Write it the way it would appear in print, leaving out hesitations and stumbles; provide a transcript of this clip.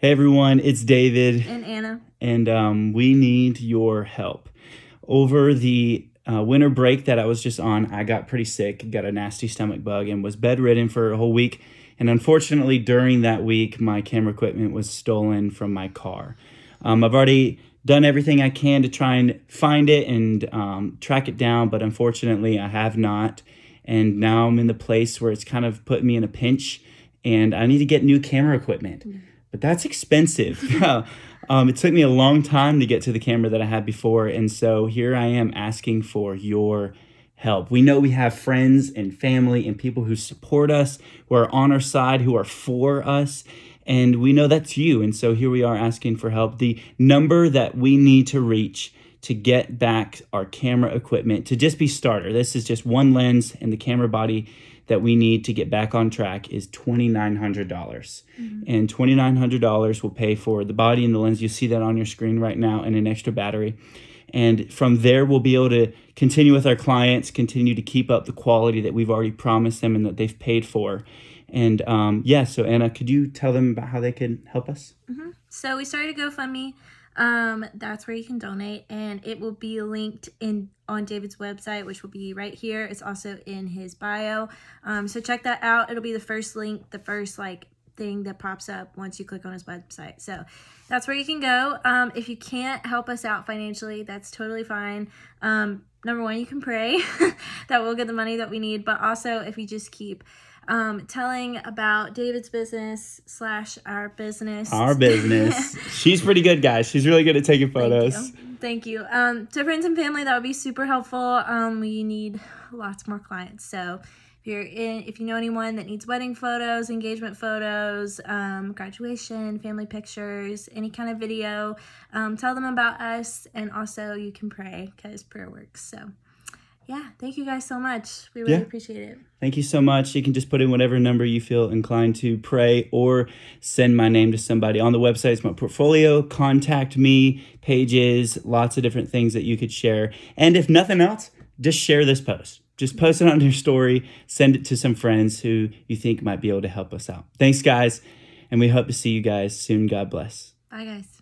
Hey everyone, it's David. And Anna. And we need your help. Over the winter break that I was just on, I got pretty sick, got a nasty stomach bug, and was bedridden for a whole week. And unfortunately, during that week, my camera equipment was stolen from my car. I've already done everything I can to try and find it and track it down, but unfortunately, I have not. And now I'm in the place where it's kind of put me in a pinch, and I need to get new camera equipment. But that's expensive. It took me a long time to get to the camera that I had before. And so here I am asking for your help. We know we have friends and family and people who support us, who are on our side, who are for us. And we know that's you. And so here we are asking for help. The number that we need to reach to get back our camera equipment to just be starter. This is just one lens and the camera body that we need to get back on track is $2,900. Mm-hmm. And $2,900 will pay for the body and the lens. You see that on your screen right now, and an extra battery. And from there, we'll be able to continue with our clients, continue to keep up the quality that we've already promised them and that they've paid for. And so Anna, could you tell them about how they can help us? Mm-hmm. So we started a GoFundMe. That's where you can donate, and it will be linked on David's website, which will be right here. It's also in his bio. So check that out. It'll be the first link, the first thing that pops up once you click on his website. So that's where you can go. If you can't help us out financially, that's totally fine. Number one, you can pray that we'll get the money that we need, but also if you just keep telling about David's business / our business. Our business. She's pretty good, guys. She's really good at taking photos. Thank you. To friends and family, that would be super helpful. We need lots more clients. So if you know anyone that needs wedding photos, engagement photos, graduation, family pictures, any kind of video, tell them about us. And also you can pray, because prayer works. So yeah, thank you guys so much. We really appreciate it. Thank you so much. You can just put in whatever number you feel inclined to pray, or send my name to somebody. On the website, it's my portfolio, contact me, pages, lots of different things that you could share. And if nothing else, just share this post. Just post it on your story, send it to some friends who you think might be able to help us out. Thanks, guys, and we hope to see you guys soon. God bless. Bye, guys.